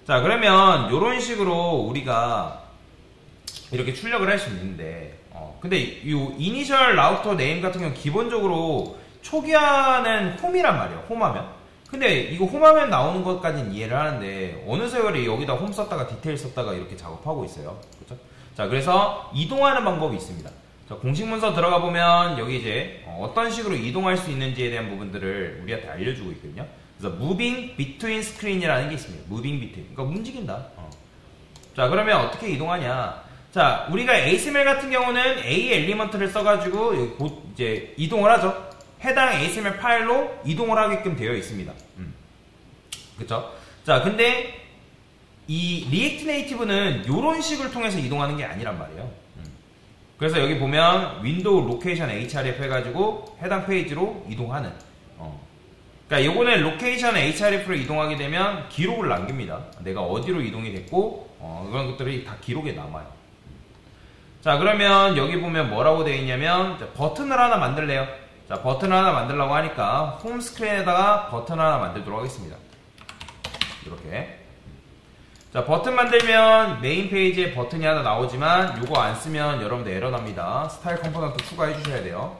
자, 그러면 이런 식으로 우리가 이렇게 출력을 할 수 있는데, 근데 이 이니셜 라우터 네임 같은 경우는 기본적으로 초기화는 홈이란 말이에요. 홈하면. 근데 이거 홈하면 나오는 것까지는 이해를 하는데 어느 세월에 여기다 홈 썼다가 디테일 썼다가 이렇게 작업하고 있어요. 그렇죠? 자, 그래서 이동하는 방법이 있습니다. 자, 공식 문서 들어가 보면 여기 이제 어떤 식으로 이동할 수 있는지에 대한 부분들을 우리한테 알려주고 있거든요. 그래서 moving between screen이라는 게 있습니다. moving between. 그러니까 움직인다. 자, 그러면 어떻게 이동하냐? 자, 우리가 XML 같은 경우는 A 엘리먼트를 써가지고 여기 곧 이제 이동을 하죠. 해당 XML 파일로 이동을 하게끔 되어 있습니다. 그쵸? 자, 근데 이 리액트 네이티브는 이런 식을 통해서 이동하는 게 아니란 말이에요. 그래서 여기 보면 윈도우 로케이션 href 해가지고 해당 페이지로 이동하는. 그러니까 요거는 로케이션 href로 이동하게 되면 기록을 남깁니다. 내가 어디로 이동이 됐고 그런 것들이 다 기록에 남아요. 자, 그러면 여기 보면 뭐라고 되어 있냐면 버튼을 하나 만들래요. 자, 버튼을 하나 만들려고 하니까 홈 스크린에다가 버튼 하나 만들도록 하겠습니다. 이렇게. 자, 버튼 만들면 메인 페이지에 버튼이 하나 나오지만 요거 안 쓰면 여러분들 에러 납니다. 스타일 컴포넌트 추가해 주셔야 돼요.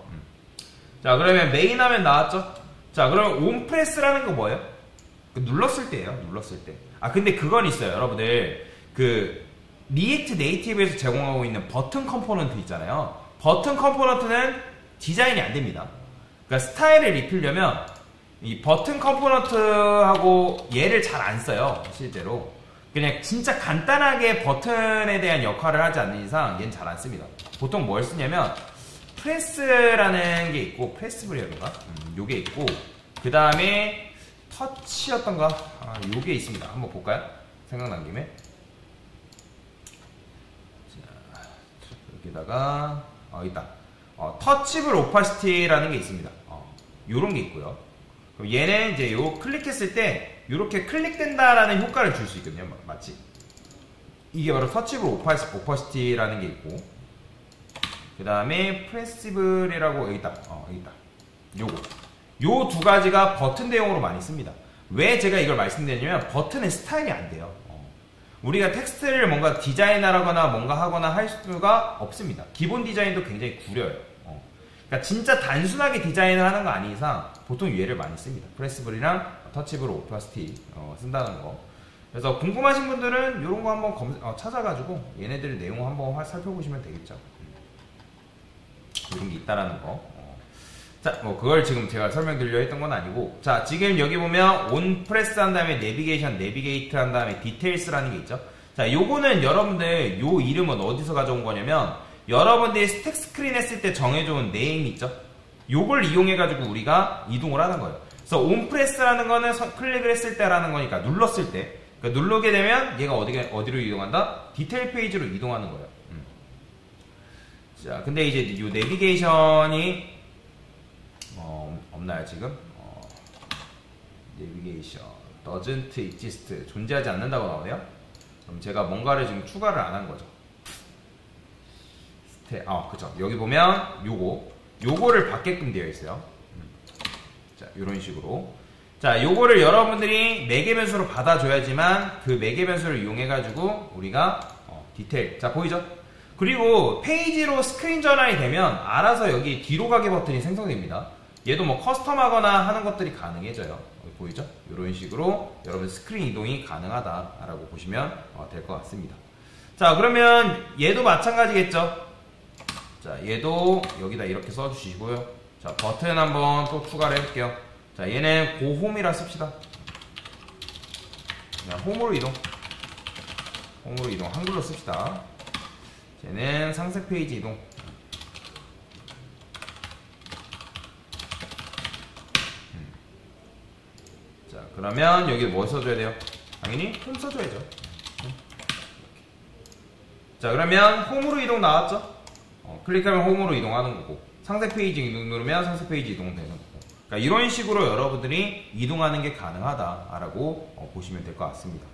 자, 그러면 메인 하면 나왔죠? 자, 그러면 온프레스라는 거 뭐예요? 눌렀을 때예요. 눌렀을 때. 아, 근데 그건 있어요. 여러분들 그 리액트 네이티브에서 제공하고 있는 버튼 컴포넌트 있잖아요. 버튼 컴포넌트는 디자인이 안 됩니다. 그러니까 스타일을 입히려면 이 버튼 컴포넌트하고 얘를 잘 안 써요. 실제로. 그냥 진짜 간단하게 버튼에 대한 역할을 하지 않는 이상 얘는 잘 안 씁니다. 보통 뭘 쓰냐면 프레스라는 게 있고 프레스브리어인가? 요게 있고 그 다음에 터치였던가? 아, 요게 있습니다. 한번 볼까요? 생각난 김에. 자, 여기다가 있다. 터치블 오파시티라는 게 있습니다. 요런 게 있고요. 그럼 얘는 이제 요 클릭했을 때 요렇게 클릭된다라는 효과를 줄 수 있거든요. 마치 이게 바로 터치블 오파시티라는 게 있고 그 다음에 프레시블이라고 여기 있다. 여기 있다. 요거 요 두 가지가 버튼 대용으로 많이 씁니다. 왜 제가 이걸 말씀드리냐면 버튼의 스타일이 안 돼요. 우리가 텍스트를 뭔가 디자인하거나 뭔가 하거나 할 수가 없습니다. 기본 디자인도 굉장히 구려요. 그러니까 진짜 단순하게 디자인을 하는 거 아닌 이상 보통 얘를 많이 씁니다. 프레시블이랑 터치블 오파시티 쓴다는 거. 그래서 궁금하신 분들은 이런 거 한번 찾아가지고 얘네들 내용 한번 살펴보시면 되겠죠. 이런 게 있다라는 거. 자, 그걸 지금 제가 설명드리려 했던 건 아니고, 자, 지금 여기 보면 온 프레스 한 다음에 내비게이션, 내비게이트 한 다음에 디테일스라는 게 있죠. 자, 요거는 여러분들 요 이름은 어디서 가져온 거냐면 여러분들이 스택 스크린 했을 때 정해놓은 네임 있죠. 요걸 이용해가지고 우리가 이동을 하는 거예요. 그래서 온 프레스라는 거는 클릭을 했을 때라는 거니까 눌렀을 때. 그러니까 누르게 되면 얘가 어디로 이동한다? 디테일 페이지로 이동하는 거예요. 자, 근데 이제 요 내비게이션이 없나요 지금? 내비게이션 doesn't exist 존재하지 않는다고 나오네요. 그럼 제가 뭔가를 지금 추가를 안 한 거죠. 그쵸. 여기 보면 요거를 받게끔 되어 있어요. 자, 요런 식으로. 자, 요거를 여러분들이 매개 변수로 받아줘야지만 그 매개 변수를 이용해가지고 우리가 디테일. 자, 보이죠? 그리고 페이지로 스크린 전환이 되면 알아서 여기 뒤로 가기 버튼이 생성됩니다. 얘도 뭐 커스텀하거나 하는 것들이 가능해져요. 여기 보이죠? 이런 식으로 여러분 스크린 이동이 가능하다라고 보시면 될 것 같습니다. 자, 그러면 얘도 마찬가지겠죠? 자, 얘도 여기다 이렇게 써주시고요. 자, 버튼 한번 또 추가를 해볼게요. 자, 얘는 고홈이라 씁시다. 그냥 홈으로 이동. 홈으로 이동. 한글로 씁시다. 얘는 상세 페이지 이동. 자, 그러면 여기 뭐 써줘야 돼요? 당연히 홈 써줘야죠. 자, 그러면 홈으로 이동 나왔죠? 클릭하면 홈으로 이동하는 거고, 상세 페이지 이동 누르면 상세 페이지 이동되는 거고. 그러니까 이런 식으로 여러분들이 이동하는 게 가능하다라고 보시면 될 것 같습니다.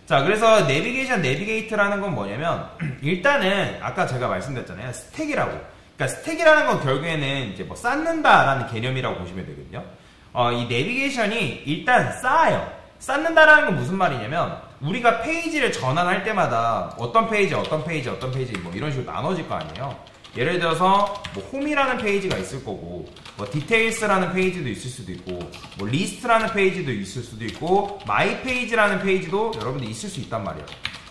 자, 그래서 내비게이션, 내비게이트라는 건 뭐냐면 일단은 아까 제가 말씀드렸잖아요. 스택이라고. 그러니까 스택이라는 건 결국에는 이제 뭐 쌓는다라는 개념이라고 보시면 되거든요. 이 내비게이션이 일단 쌓아요. 쌓는다라는 건 무슨 말이냐면 우리가 페이지를 전환할 때마다 어떤 페이지 뭐 이런 식으로 나눠질 거 아니에요. 예를 들어서 뭐 홈이라는 페이지가 있을 거고, 뭐 디테일스라는 페이지도 있을 수도 있고, 뭐 리스트라는 페이지도 있을 수도 있고, 마이 페이지라는 페이지도 여러분들이 있을 수 있단 말이에요.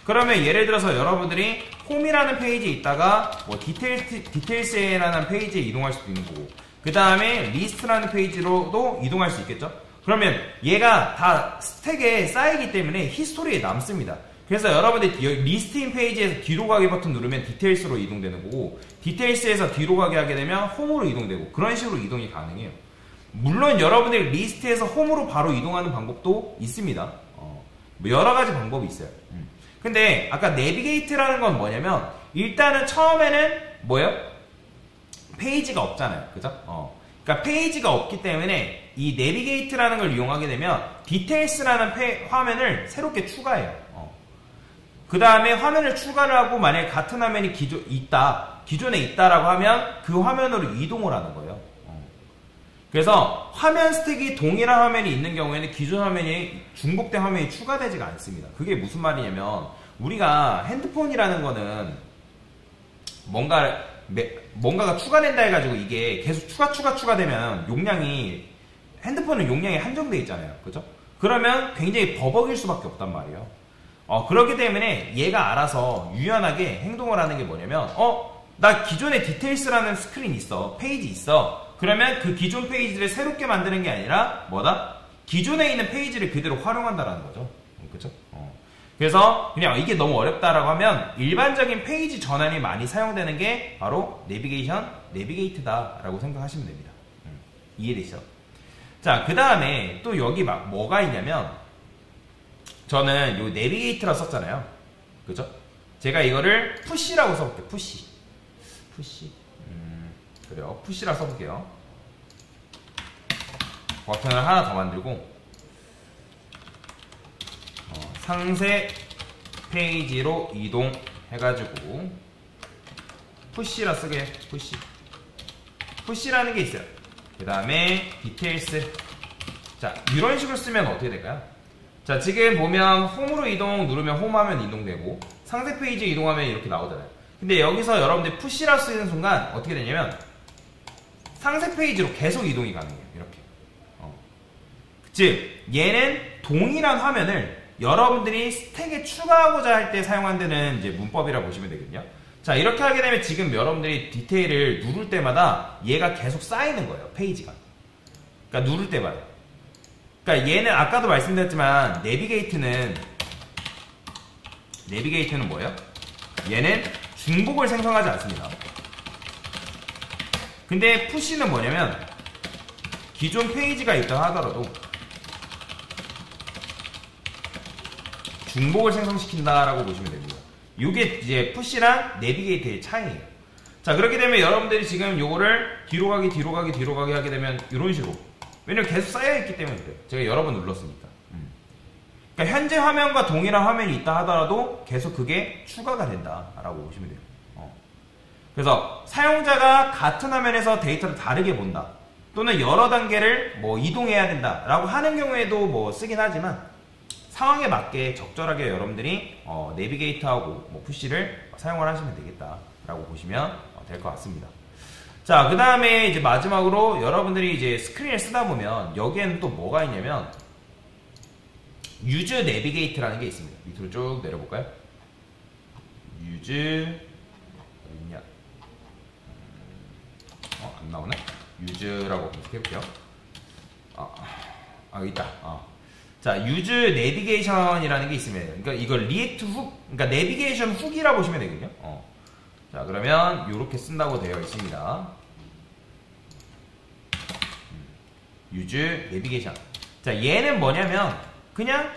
그러면 예를 들어서 여러분들이 홈이라는 페이지에 있다가 뭐 디테일스라는 페이지에 이동할 수도 있는 거고, 그 다음에 리스트라는 페이지로도 이동할 수 있겠죠? 그러면 얘가 다 스택에 쌓이기 때문에 히스토리에 남습니다. 그래서 여러분들이 리스트인 페이지에서 뒤로 가기 버튼 누르면 디테일스로 이동되는 거고, 디테일스에서 뒤로 가게 하게 되면 홈으로 이동되고, 그런 식으로 이동이 가능해요. 물론 여러분들이 리스트에서 홈으로 바로 이동하는 방법도 있습니다. 뭐 여러 가지 방법이 있어요. 근데 아까 내비게이트라는 건 뭐냐면, 일단은 처음에는 뭐예요? 페이지가 없잖아요. 그죠? 그러니까 페이지가 없기 때문에 이 내비게이트라는 걸 이용하게 되면 디테일스라는 화면을 새롭게 추가해요. 그 다음에 화면을 추가를 하고, 만약에 같은 화면이 기존에 있다라고 하면 그 화면으로 이동을 하는 거예요. 그래서 화면 스택이 동일한 화면이 있는 경우에는 기존 화면이 중복된 화면이 추가되지가 않습니다. 그게 무슨 말이냐면, 우리가 핸드폰이라는 거는 뭔가가 추가된다 해가지고 이게 계속 추가되면 핸드폰은 용량이 한정되어 있잖아요. 그죠? 그러면 굉장히 버벅일 수밖에 없단 말이에요. 그렇기 때문에 얘가 알아서 유연하게 행동을 하는 게 뭐냐면, 나 기존에 디테일스라는 스크린 있어. 페이지 있어. 그러면 그 기존 페이지를 새롭게 만드는 게 아니라 뭐다? 기존에 있는 페이지를 그대로 활용한다라는 거죠. 그죠? 그래서 그냥 이게 너무 어렵다라고 하면 일반적인 페이지 전환이 많이 사용되는 게 바로 내비게이트다라고 생각하시면 됩니다. 이해되시죠? 자, 그 다음에 또 여기 뭐가 있냐면, 저는 요 내비게이트라 썼잖아요. 그죠? 제가 이거를 푸시라고 써볼게요. 푸시. 그래요. 푸시라 써볼게요. 버튼을 하나 더 만들고, 상세 페이지로 이동해가지고 푸시라 쓰게. 푸시라는 게 있어요. 그 다음에 디테일스. 자, 이런 식으로 쓰면 어떻게 될까요? 자, 지금 보면 홈으로 이동 누르면 홈 화면 이동되고, 상세 페이지 이동하면 이렇게 나오잖아요. 근데 여기서 여러분들 푸시라 쓰는 순간 어떻게 되냐면 상세 페이지로 계속 이동이 가능해요. 이렇게. 즉 얘는 동일한 화면을 여러분들이 스택에 추가하고자 할 때 사용한다는 이제 문법이라고 보시면 되거든요. 자, 이렇게 하게 되면 지금 여러분들이 디테일을 누를 때마다 얘가 계속 쌓이는 거예요. 페이지가. 그러니까 누를 때마다. 그러니까 얘는 아까도 말씀드렸지만 내비게이트는 뭐예요? 얘는 중복을 생성하지 않습니다. 근데 푸시는 뭐냐면 기존 페이지가 있다 하더라도 중복을 생성시킨다라고 보시면 됩니다. 이게 이제 푸시랑 내비게이트의 차이예요. 자, 그렇게 되면 여러분들이 지금 요거를 뒤로 가기 하게 되면 이런 식으로, 왜냐면 계속 쌓여있기 때문에 그래요. 제가 여러 번 눌렀으니까. 그러니까 현재 화면과 동일한 화면이 있다 하더라도 계속 그게 추가가 된다라고 보시면 돼요. 그래서 사용자가 같은 화면에서 데이터를 다르게 본다, 또는 여러 단계를 뭐 이동해야 된다라고 하는 경우에도 뭐 쓰긴 하지만, 상황에 맞게 적절하게 여러분들이 내비게이트하고 뭐 푸시를 사용을 하시면 되겠다라고 보시면 될 것 같습니다. 자, 그 다음에 이제 마지막으로 여러분들이 이제 스크린을 쓰다 보면 여기에는 또 뭐가 있냐면 유즈 내비게이트라는 게 있습니다. 밑으로 쭉 내려볼까요? 유즈 어딨냐? 안 나오네? 유즈라고 검색해볼게요. 여기 있다. 자, 유즈 내비게이션이라는 게 있습니다. 그러니까 이걸 리액트 훅, 그러니까 내비게이션 훅이라고 보시면 되거든요. 자, 그러면 이렇게 쓴다고 되어 있습니다. 유즈 내비게이션. 자, 얘는 뭐냐면 그냥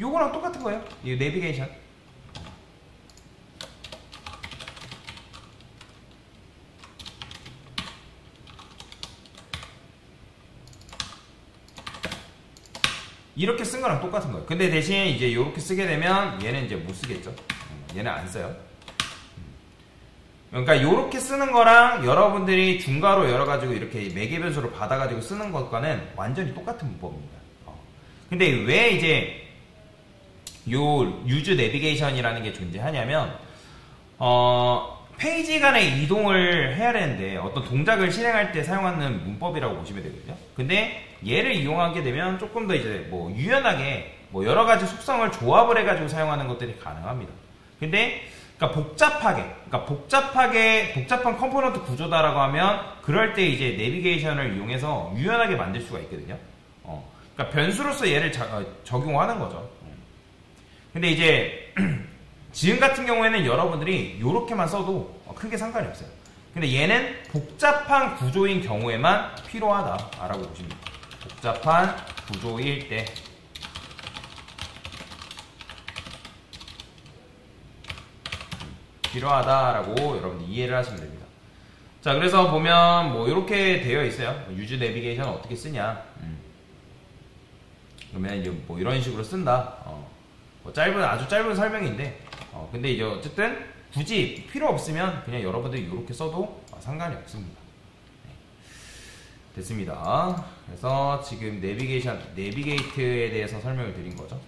요거랑 똑같은 거예요. 이 내비게이션. 이렇게 쓴 거랑 똑같은 거예요. 근데 대신 이제 이렇게 쓰게 되면 얘는 이제 못 쓰겠죠. 얘는 안 써요. 그러니까 이렇게 쓰는 거랑 여러분들이 중괄호 열어가지고 이렇게 매개변수로 받아가지고 쓰는 것과는 완전히 똑같은 문법입니다. 근데 왜 이제 요 유즈 내비게이션이라는 게 존재하냐면 페이지 간의 이동을 해야 되는데 어떤 동작을 실행할 때 사용하는 문법이라고 보시면 되거든요. 근데 얘를 이용하게 되면 조금 더 이제 뭐 유연하게 뭐 여러 가지 속성을 조합을 해가지고 사용하는 것들이 가능합니다. 근데 그러니까 복잡한 컴포넌트 구조다라고 하면 그럴 때 이제 내비게이션을 이용해서 유연하게 만들 수가 있거든요. 그러니까 변수로서 얘를 적용하는 거죠. 근데 이제 지금 같은 경우에는 여러분들이 이렇게만 써도 크게 상관이 없어요. 근데 얘는 복잡한 구조인 경우에만 필요하다라고 보시면 돼요. 복잡한 구조일 때 필요하다라고 여러분들 이해를 하시면 됩니다. 자, 그래서 보면 뭐 이렇게 되어 있어요. 유즈 내비게이션 어떻게 쓰냐. 그러면 이제 뭐 이런 식으로 쓴다. 뭐 아주 짧은 설명인데, 근데 이제 어쨌든 굳이 필요 없으면 그냥 여러분들이 이렇게 써도 상관이 없습니다. 네. 됐습니다. 그래서 지금 내비게이트에 대해서 설명을 드린 거죠.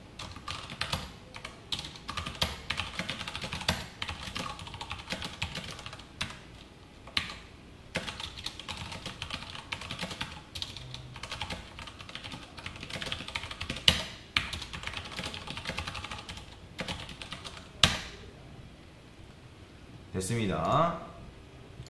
됐습니다.